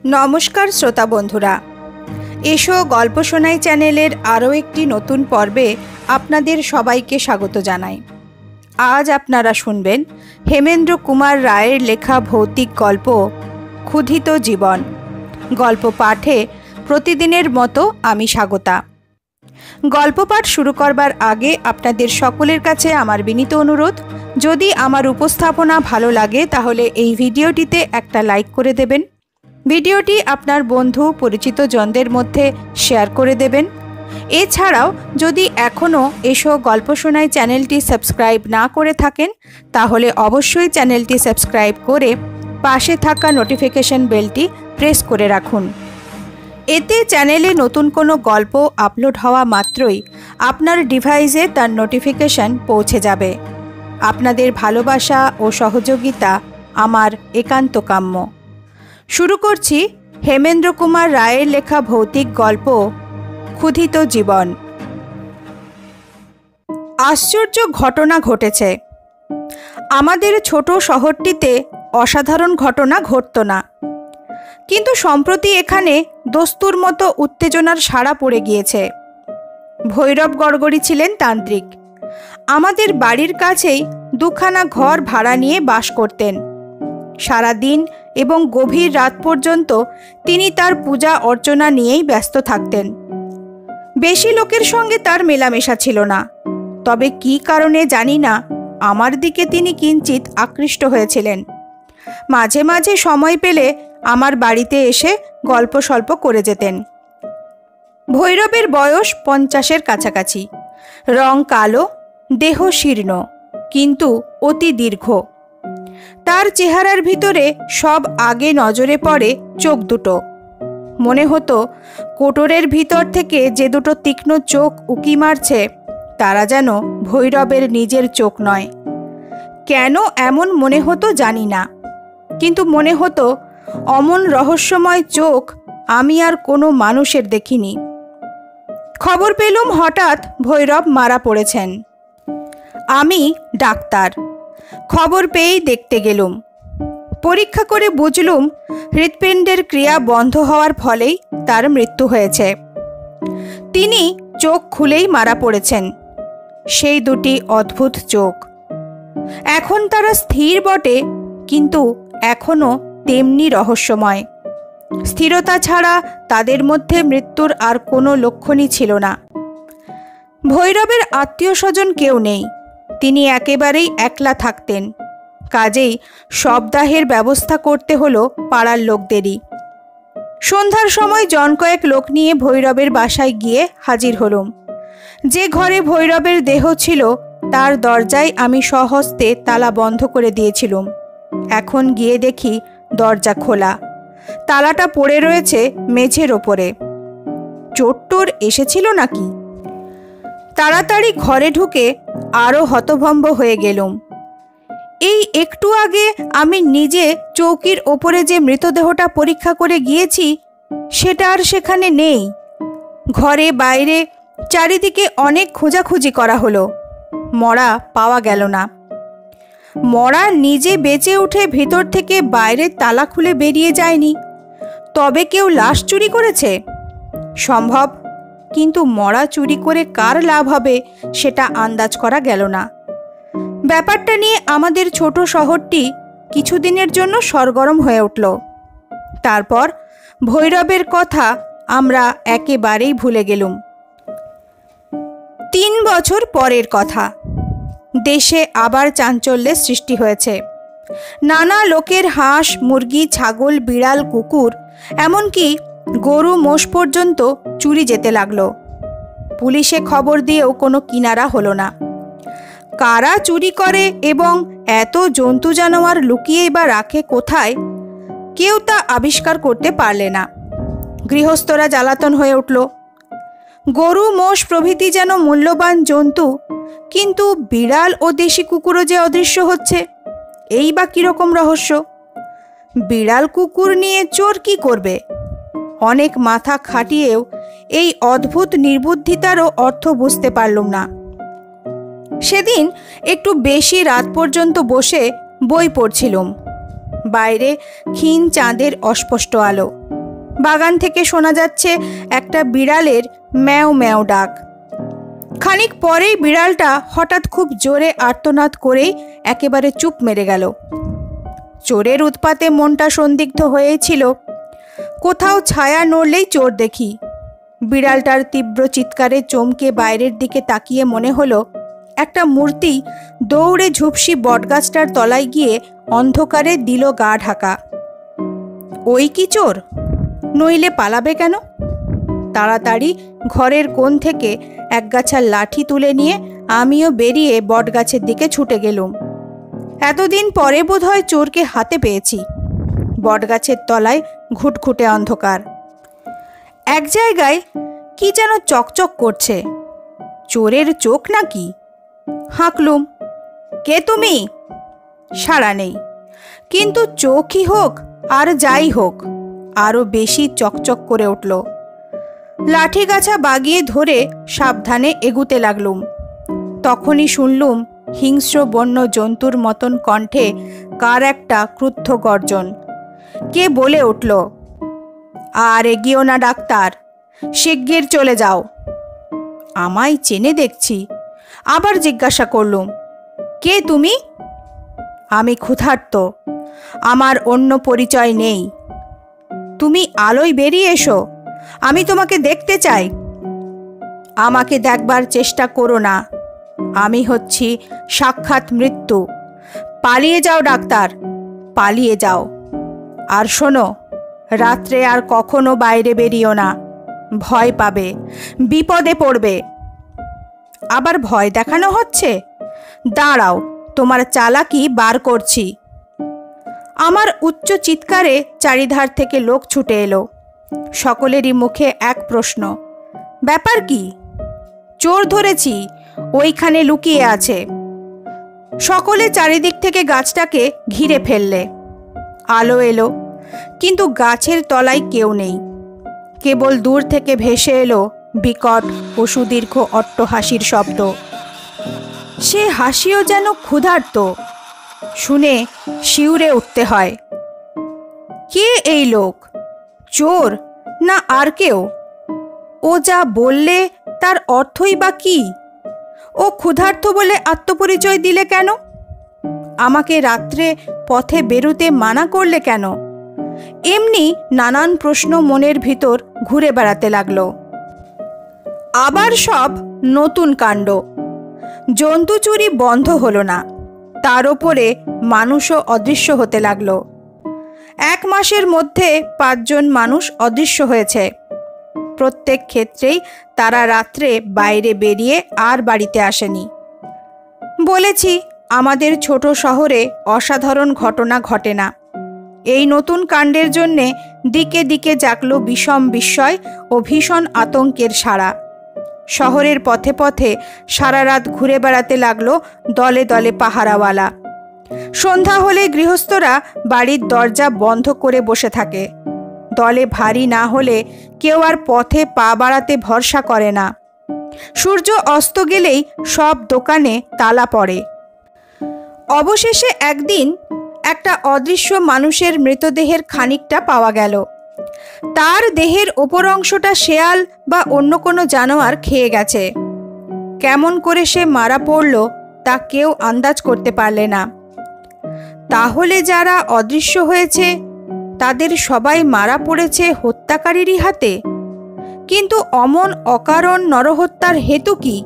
नमस्कार श्रोता बंधुरा एसो गल्प शोनाई चैनेलेर आरो एकटी नतून पर्वे आपनादेर सबाइके स्वागत जानाई। आज आपनारा शुनबेन हेमेंद्र कुमार रायेर लेखा भौतिक गल्प क्षुधित जीवन। गल्प पाठे प्रतिदिनेर मतो आमी स्वागता। गल्प पाठ शुरू करबार आगे आपनादेर सकलेर काछे आमार बिनीत अनुरोध, यदि आमार उपस्थापना भालो लागे ताहले एई भिडियोटिते एकटा लाइक करे देबेन। ভিডিওটি আপনার বন্ধু পরিচিত জনদের মধ্যে শেয়ার করে দেবেন। এছাড়াও যদি এখনও এসো গল্প শোনাই চ্যানেলটি সাবস্ক্রাইব না করে থাকেন তাহলে অবশ্যই চ্যানেলটি সাবস্ক্রাইব করে পাশে থাকা নোটিফিকেশন বেলটি প্রেস করে রাখুন। এতে চ্যানেলে নতুন কোনো গল্প আপলোড হওয়া মাত্রই আপনার ডিভাইসে তার নোটিফিকেশন পৌঁছে যাবে। আপনাদের ভালোবাসা ও সহযোগিতা আমার একান্ত কাম্য। शुरू करছি हेमेंद्र कुमार रायेर लेखा भौतिक गल्प क्षुधित जीवन। आश्चर्य घटना घटेছে। आमादेर छोटो शहरटीते असाधारण घटना घटतो ना, किन्तु सम्प्रति एखाने दस्तुर मतो उत्तेजनार साड़ा पड़े गिয়েছে। भैरव गड़गड़ी छिलेन तांत्रिक। आमादेर बाड़ीर काछेई दुखाना घर भाड़ा निये बास करतेन। सारा दिन एवं गभीर रात पर्यन्त तिनी तार पूजा अर्चना नियेई व्यस्त थाकतेन। बेशी लोकेर संगे तार मेलामेशा छिलो ना, तबे की कारणे जानी ना आमार दिके तिनी किंचित आकृष्ट हयेछिलेन। माझे माझे समय पेले आमार बाड़ीते एसे गल्प सल्प करे जेतेन। भैरवेर बयस 50-एर काछाकाछि, रंग कालो, देह शीर्ण किन्तु अति दीर्घ। तार चेहरार भितरे सब आगे नजरे पड़े चोख दुटो। मने हतो कोटरेर भितर थेके जे दुटो तीक्ष्ण चोख उकी मारछे तारा जेन भैरवेर निजेर चोख नय। केन एमन मने हतो जानी ना, किन्तु मने हतो अमन रहस्यमय चोख आमी आर कोनो मानुषेर देखिनी। खबर पेलुम हठात् भैरव मारा पड़ेछेन। आमी डाक्तार। खबर पेये देखते गेलुम। परीक्षा करे बुझलुम हृदपिंडेर क्रिया बंध हওয়ার फलेई तार मृत्यु हयेछे। तिनी चोख खुलेई मारा पड़ेछेन। सेई दुटी अद्भुत चोख। एखन तारा स्थिर बटे, किन्तु एखोनो तेमनी रहस्यमय। स्थिरता छाड़ा तादेर मध्य मृत्युर आर कोनो लक्षणई छिलो ना। भैरवेर आत्मीय स्वजन केउ नेई। तिनी एकेबारेई एकला थाकतेन। काजेई शबदाहेर व्यवस्था करते हलो पाड़ार लोकदेरई। सन्ध्यार समय जन कयेक लोक निये भैरवेर बासाय गिये हाजिर हलुम। जे घरे भैरवेर देह छिलो तार दरजाय आमी सहस्ते ताला बंध करे दियेछिलुम। एखन गिये देखी दरजा खोला, तालाटा पड़े रयेछे मेझेर ओपरे। चोर एसेछिलो नाकि? ताड़ाताड़ी घरे ढुके आरो हतभम्ब हये गेलुम। এই একটু আগে আমি নিজে চৌকির ওপরে যে মৃতদেহটা পরীক্ষা করে গিয়েছি সেটা আর সেখানে নেই। ঘরে বাইরে চারিদিকে অনেক খোঁজাখুঁজি করা হলো, মরা পাওয়া গেল না। মরা নিজে বেঁচে উঠে ভিতর থেকে বাইরে তালা খুলে বেরিয়ে যায়নি, তবে কেউ লাশ চুরি করেছে? সম্ভব, কিন্তু মরা চুরি করে কার লাভ হবে সেটা আন্দাজ করা গেল না। ব্যাপারটা নিয়ে আমাদের ছোট শহরটি কিছুদিনের জন্য সরগরম হয়ে উঠল। তারপর ভৈরবের কথা আমরা একেবারেই ভুলে গেলুম। 3 বছর পরের কথা। দেশে আবার চাঞ্চল্যের সৃষ্টি হয়েছে। নানা লোকের হাঁস, মুরগি, ছাগল, বিড়াল, কুকুর, এমনকি গরু, মোষ পর্যন্ত চুরি যেতে লাগলো। পুলিশে খবর দিয়েও কোনো কিনারা হলো না। কারা চুরি করে এবং এত জন্তু জানোয়ার লুকিয়ে বা রাখে কোথায়, কেউ তা আবিষ্কার করতে পারলে না। গৃহস্থরা জ্বালাতন হয়ে উঠল। গরু, মোষ প্রভৃতি যেন মূল্যবান জন্তু, কিন্তু বিড়াল ও দেশি কুকুরও যে অদৃশ্য হচ্ছে, এই বা কীরকম রহস্য? বিড়াল কুকুর নিয়ে চোর কি করবে? অনেক মাথা খাটিয়েও এই অদ্ভুত নির্বুদ্ধিতারও অর্থ বুঝতে পারলুম না। সেদিন একটু বেশি রাত পর্যন্ত বসে বই পড়ছিলুম। বাইরে ক্ষীণ চাঁদের অস্পষ্ট আলো। বাগান থেকে শোনা যাচ্ছে একটা বিড়ালের ম্যাও ম্যাও ডাক। খানিক পরেই বিড়ালটা হঠাৎ খুব জোরে আর্তনাদ করেই একেবারে চুপ মেরে গেল। চোরের উৎপাতে মনটা সন্দিগ্ধ হয়েছিল। কোথাও ছায়া নড়লেই চোর দেখি। বিড়ালটার তীব্র চিৎকারে চমকে বাইরের দিকে তাকিয়ে মনে হলো একটা মূর্তি দৌড়ে ঝুপসি বটগাছটার তলায় গিয়ে অন্ধকারে দিল গা ঢাকা। ওই কি চোর? নইলে পালাবে কেন? তাড়াতাড়ি ঘরের কোণ থেকে একগাছা লাঠি তুলে নিয়ে আমিও বেরিয়ে বটগাছের দিকে ছুটে গেলুম। এতদিন পরে বোধহয় চোরকে হাতে পেয়েছি। বটগাছের তলায় ঘুটঘুটে অন্ধকার। এক জায়গায় কি যেন চকচক করছে। চোরের চোখ নাকি? হাঁকলুম, কে তুমি? সাড়া নেই। কিন্তু চোখই হোক আর যাই হোক, আরো বেশি চকচক করে উঠল। লাঠি গাছা বাগিয়ে ধরে সাবধানে এগুতে লাগলুম। তখনই শুনলুম হিংস্র বন্য জন্তুর মতন কণ্ঠে কার একটা ক্রুদ্ধ গর্জন। কে বলে উঠল, আর এগিয়েও না ডাক্তার, শিগগির চলে যাও। আমায় চেনে দেখছি। আবার জিজ্ঞাসা করলুম, কে তুমি? আমি ক্ষুধার্ত, আমার অন্য পরিচয় নেই। তুমি আলোয় বেরিয়ে এসো, আমি তোমাকে দেখতে চাই। আমাকে দেখবার চেষ্টা করো না, আমি হচ্ছি সাক্ষাৎ মৃত্যু। পালিয়ে যাও ডাক্তার, পালিয়ে যাও। আর শোনো, রাত্রে আর কখনো বাইরে বেরিও না, ভয় পাবে, বিপদে পড়বে। আবার ভয় দেখানো হচ্ছে? দাঁড়াও, তোমার চালাকি বার করছি। আমার উচ্চ চিৎকারে চারিধার থেকে লোক ছুটে এলো। সকলেরই মুখে এক প্রশ্ন, ব্যাপার কি? চোর ধরেছি, ওইখানে লুকিয়ে আছে। সকলে চারিদিক থেকে গাছটাকে ঘিরে ফেললে। আলো এলো, কিন্তু গাছের তলায় কেউ নেই। কেবল দূর থেকে ভেসে এলো বিকট ও সুদীর্ঘ অট্টহাসির শব্দ। সে হাসিও যেন ক্ষুধার্ত, শুনে শিউরে উঠতে হয়। কে এই লোক? চোর না আর কেউ? ও যা বললে তার অর্থই বা কি? ও ক্ষুধার্ত বলে আত্মপরিচয় দিলে কেন? আমাকে রাত্রে পথে বেরুতে মানা করলে কেন? এমনি নানান প্রশ্ন মনের ভিতর ঘুরে বেড়াতে লাগলো। আবার সব নতুন কাণ্ড। জন্তু চুরি বন্ধ হলো না, তার ওপরে মানুষও অদৃশ্য হতে লাগলো। 1 মাসের মধ্যে 5 জন মানুষ অদৃশ্য হয়েছে। প্রত্যেক ক্ষেত্রেই তারা রাত্রে বাইরে বেরিয়ে আর বাড়িতে আসেনি। বলেছি, আমাদের ছোট শহরে অসাধারণ ঘটনা ঘটে না। এই নতুন কাণ্ডের জন্যে দিকে দিকে জাগলো বিষম বিস্ময় ও ভীষণ আতঙ্কের সাড়া। শহরের পথে পথে সারা রাত ঘুরে বেড়াতে লাগলো দলে দলে পাহারাওয়ালা। সন্ধ্যা হলে গৃহস্থরা বাড়ির দরজা বন্ধ করে বসে থাকে। দলে ভারী না হলে কেউ আর পথে পা বাড়াতে ভরসা করে না। সূর্য অস্ত গেলেই সব দোকানে তালা পড়ে। অবশেষে একদিন একটা অদৃশ্য মানুষের মৃতদেহের খানিকটা পাওয়া গেল। তার দেহের ওপর অংশটা শেয়াল বা অন্য কোনো জানোয়ার খেয়ে গেছে। কেমন করে সে মারা পড়ল তা কেউ আন্দাজ করতে পারলে না। তাহলে যারা অদৃশ্য হয়েছে তাদের সবাই মারা পড়েছে হত্যাকারীরই হাতে। কিন্তু অমন অকারণ নরহত্যার হেতু কি?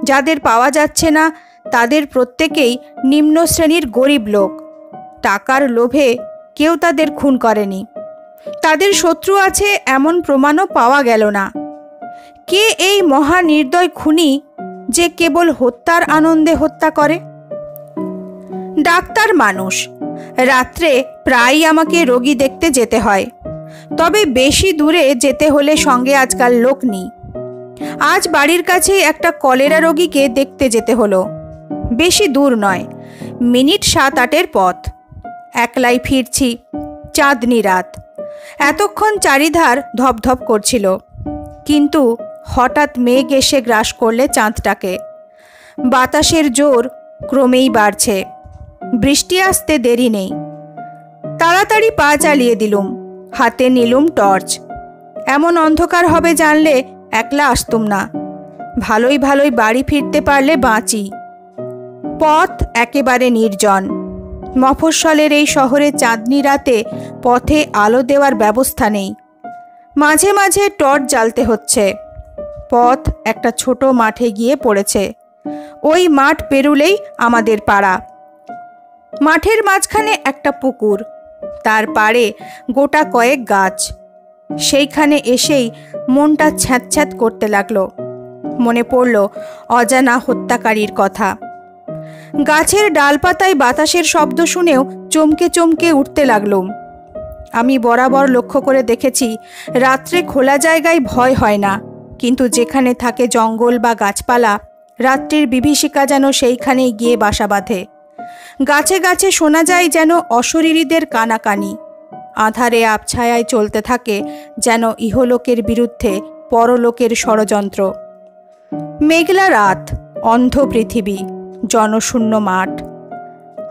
যাদের পাওয়া যাচ্ছে না তাদের প্রত্যেকেই নিম্ন শ্রেণীর গরিব লোক। টাকার লোভে কেউ তাদের খুন করেনি। তাদের শত্রু আছে এমন প্রমাণও পাওয়া গেল না। কে এই মহা নির্দয় খুনি যে কেবল হত্যার আনন্দে হত্যা করে? ডাক্তার মানুষ, রাত্রে প্রায়ই আমাকে রোগী দেখতে যেতে হয়। তবে বেশি দূরে যেতে হলে সঙ্গে আজকাল লোক নেই। আজ বাড়ির কাছেই একটা কলেরা রোগীকে দেখতে যেতে হলো। বেশি দূর নয়, মিনিট 7-8 পথ। একলাই ফিরছি, চাঁদনি রাত। এতক্ষণ চারিধার ধপধপ করছিল, কিন্তু হঠাৎ মেঘ এসে গ্রাস করলে চাঁদটাকে। বাতাসের জোর ক্রমেই বাড়ছে, বৃষ্টি আসতে দেরি নেই। তাড়াতাড়ি পা চালিয়ে দিলুম, হাতে নিলুম টর্চ। এমন অন্ধকার হবে জানলে একলা আসতুম না। ভালোই ভালোই বাড়ি ফিরতে পারলে বাঁচি। পথ একেবারে নির্জন। মফস্বলের এই শহরে চাঁদনি রাতে পথে আলো দেওয়ার ব্যবস্থা নেই। মাঝে মাঝে টর্চ জ্বালতে হচ্ছে। পথ একটা ছোট মাঠে গিয়ে পড়েছে। ওই মাঠ পেরুলেই আমাদের পাড়া। মাঠের মাঝখানে একটা পুকুর, তার পাড়ে গোটা কয়েক গাছ। সেইখানে এসেই মনটা ছ্যাঁতছ্যাঁত করতে লাগলো। মনে পড়ল অজানা হত্যাকারীর কথা। গাছের ডালপাতায় বাতাসের শব্দ শুনেও চমকে চমকে উঠতে লাগলুম। আমি বরাবর লক্ষ্য করে দেখেছি, রাত্রে খোলা জায়গায় ভয় হয় না, কিন্তু যেখানে থাকে জঙ্গল বা গাছপালা, রাত্রির বিভীষিকা যেন সেইখানেই গিয়ে বাসা বাঁধে। গাছে গাছে শোনা যায় যেন অশরীরীদের কানাকানি। আঁধারে আবছায়ায় চলতে থাকে যেন ইহলোকের বিরুদ্ধে পরলোকের ষড়যন্ত্র। মেঘলা রাত, অন্ধ পৃথিবী, জনশূন্য মাঠ।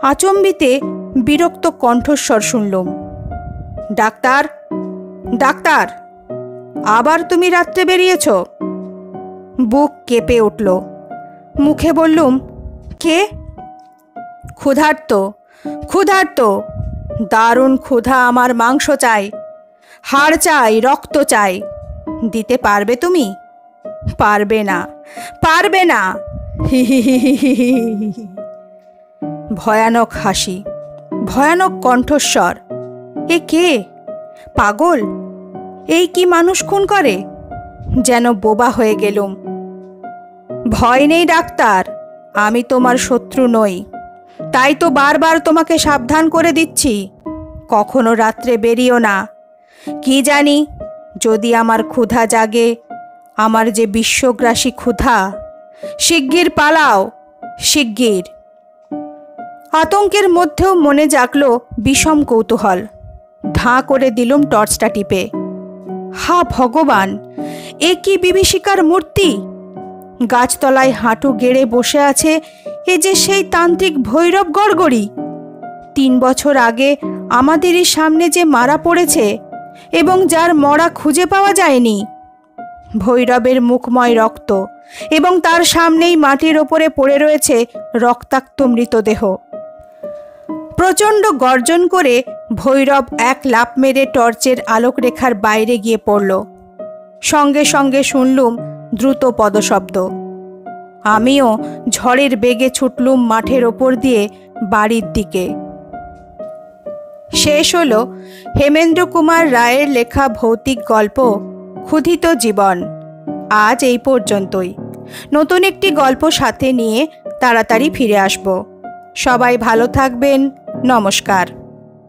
আচম্বিতে বিরক্ত কণ্ঠস্বর শুনলুম, ডাক্তার, ডাক্তার, আবার তুমি রাত্রে বেরিয়েছ? বুক কেঁপে উঠল। মুখে বললুম, কে? ক্ষুধার্ত, ক্ষুধার্ত, দারুণ ক্ষুধা। আমার মাংস চাই, হাড় চাই, রক্ত চাই। দিতে পারবে তুমি? পারবে না, পারবে না। হি হি হি হি হি। ভয়ানক হাসি, ভয়ানক কণ্ঠস্বর। এ কে? পাগল? এই কি মানুষ খুন করে? যেন বোবা হয়ে গেলুম। ভয় নেই ডাক্তার, আমি তোমার শত্রু নই। তাই তো বারবার তোমাকে সাবধান করে দিচ্ছি, কখনো রাত্রে বেরিও না। কি জানি, যদি আমার ক্ষুধা জাগে, আমার যে বিশ্বগ্রাসী ক্ষুধা। শিগগির পালাও, শিগগির। আতঙ্কের মধ্যেও মনে জাগল বিষম কৌতূহল। ধাঁ করে দিলুম টর্চটা টিপে। হা ভগবান, এ কি বিভীষিকার মূর্তি! গাছতলায় হাঁটু গেড়ে বসে আছে এ যে সেই তান্ত্রিক ভৈরব গড়গড়ি। 3 বছর আগে আমাদেরই সামনে যে মারা পড়েছে এবং যার মরা খুঁজে পাওয়া যায়নি। ভৈরবের মুখময় রক্ত, এবং তার সামনেই মাটির ওপরে পড়ে রয়েছে রক্তাক্ত মৃতদেহ। প্রচণ্ড গর্জন করে ভৈরব এক লাফ মেরে টর্চের আলোকরেখার বাইরে গিয়ে পড়ল। সঙ্গে সঙ্গে শুনলুম দ্রুত পদশব্দ। আমিও ঝড়ের বেগে ছুটলুম মাঠের ওপর দিয়ে বাড়ির দিকে। শেষ হলো হেমেন্দ্র কুমার রায়ের লেখা ভৌতিক গল্প ক্ষুধিত জীবন। আজ এই পর্যন্তই। নতুন একটি গল্প সাথে নিয়ে তাড়াতাড়ি ফিরে আসব। সবাই ভালো থাকবেন। নমস্কার।